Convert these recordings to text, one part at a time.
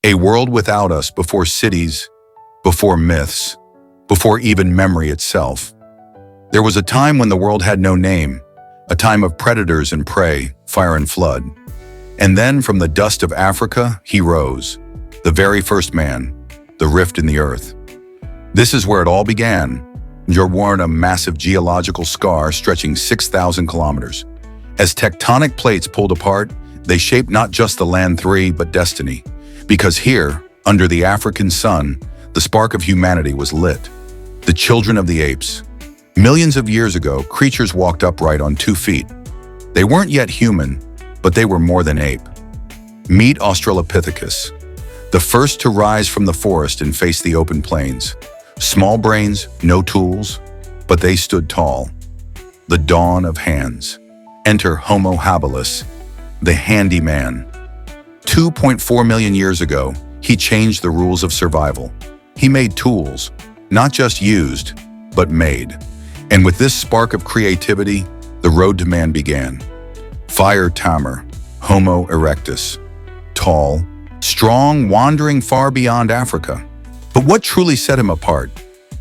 A world without us, before cities, before myths, before even memory itself. There was a time when the world had no name, a time of predators and prey, fire and flood. And then from the dust of Africa, he rose, the very first man, the rift in the earth. This is where it all began. You're worn a massive geological scar stretching 6,000 kilometers. As tectonic plates pulled apart, they shaped not just the land but destiny. Because here, under the African sun, the spark of humanity was lit. The children of the apes. Millions of years ago, creatures walked upright on 2 feet. They weren't yet human, but they were more than ape. Meet Australopithecus, the first to rise from the forest and face the open plains. Small brains, no tools, but they stood tall. The dawn of hands. Enter Homo habilis, the handyman. 2.4 million years ago, he changed the rules of survival. He made tools, not just used, but made. And with this spark of creativity, the road to man began. Fire tamer, Homo erectus. Tall, strong, wandering far beyond Africa. But what truly set him apart?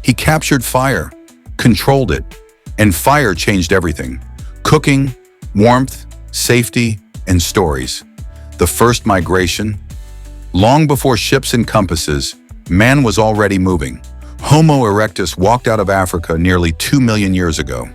He captured fire, controlled it, and fire changed everything. Cooking, warmth, safety, and stories. The first migration. Long before ships and compasses, man was already moving. Homo erectus walked out of Africa nearly 2 million years ago.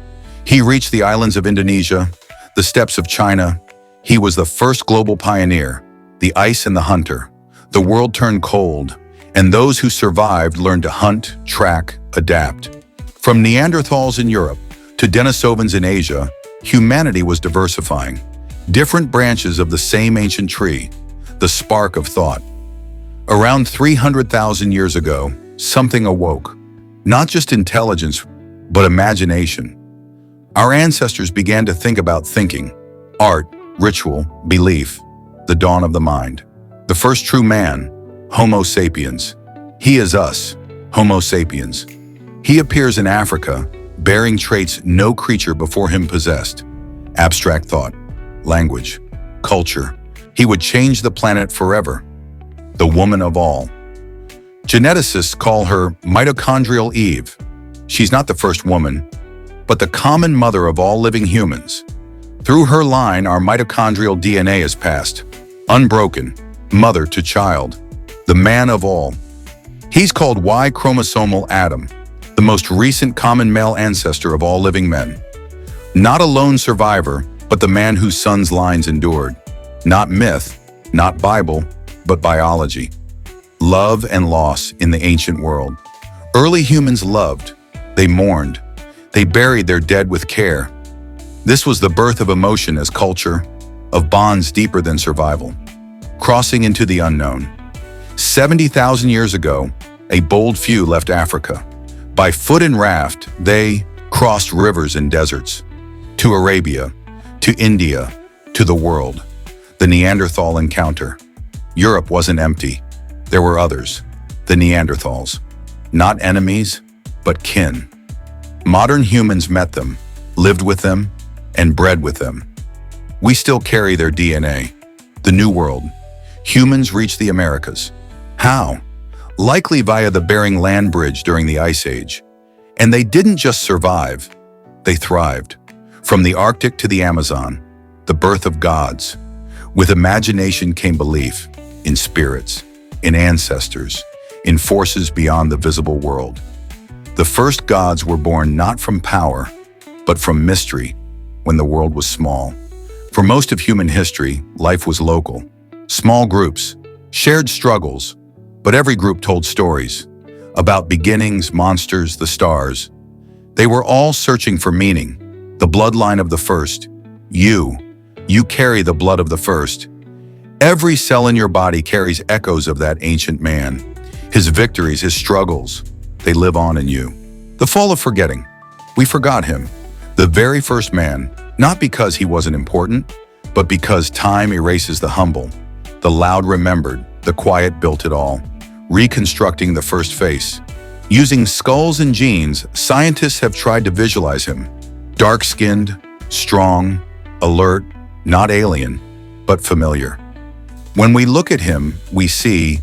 He reached the islands of Indonesia, the steppes of China. He was the first global pioneer, the ice and the hunter. The world turned cold, and those who survived learned to hunt, track, adapt. From Neanderthals in Europe to Denisovans in Asia, humanity was diversifying. Different branches of the same ancient tree, the spark of thought. Around 300,000 years ago, something awoke. Not just intelligence, but imagination. Our ancestors began to think about thinking, art, ritual, belief, the dawn of the mind. The first true man, Homo sapiens. He is us, Homo sapiens. He appears in Africa, bearing traits no creature before him possessed. Abstract thought, language, culture. He would change the planet forever. The woman of all. Geneticists call her mitochondrial Eve. She's not the first woman, but the common mother of all living humans. Through her line, our mitochondrial DNA is passed, unbroken, mother to child, the man of all. He's called Y-chromosomal Adam, the most recent common male ancestor of all living men. Not a lone survivor, but the man whose son's lines endured. Not myth, not Bible, but biology. Love and loss in the ancient world. Early humans loved. They mourned. They buried their dead with care. This was the birth of emotion as culture, of bonds deeper than survival. Crossing into the unknown. 70,000 years ago, a bold few left Africa. By foot and raft, they crossed rivers and deserts. To Arabia, to India, to the world. The Neanderthal encounter. Europe wasn't empty. There were others, the Neanderthals. Not enemies, but kin. Modern humans met them, lived with them, and bred with them. We still carry their DNA. The New World. Humans reached the Americas. How? Likely via the Bering Land Bridge during the Ice Age. And they didn't just survive, they thrived. From the Arctic to the Amazon, the birth of gods. With imagination came belief in spirits, in ancestors, in forces beyond the visible world. The first gods were born not from power, but from mystery when the world was small. For most of human history, life was local. Small groups, shared struggles, but every group told stories about beginnings, monsters, the stars. They were all searching for meaning, the bloodline of the first. You carry the blood of the first. Every cell in your body carries echoes of that ancient man. His victories, his struggles, they live on in you. The fall of forgetting. We forgot him. The very first man, not because he wasn't important, but because time erases the humble. The loud remembered, the quiet built it all. Reconstructing the first face. Using skulls and genes, scientists have tried to visualize him. Dark-skinned, strong, alert, not alien, but familiar. When we look at him, we see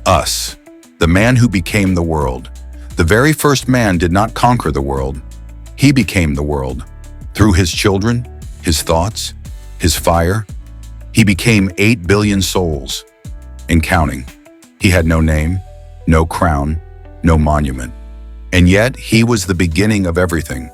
Us, the man who became the world. The very first man did not conquer the world. He became the world. Through his children, his thoughts, his fire, he became 8 billion souls, and counting. He had no name, no crown, no monument. And yet he was the beginning of everything.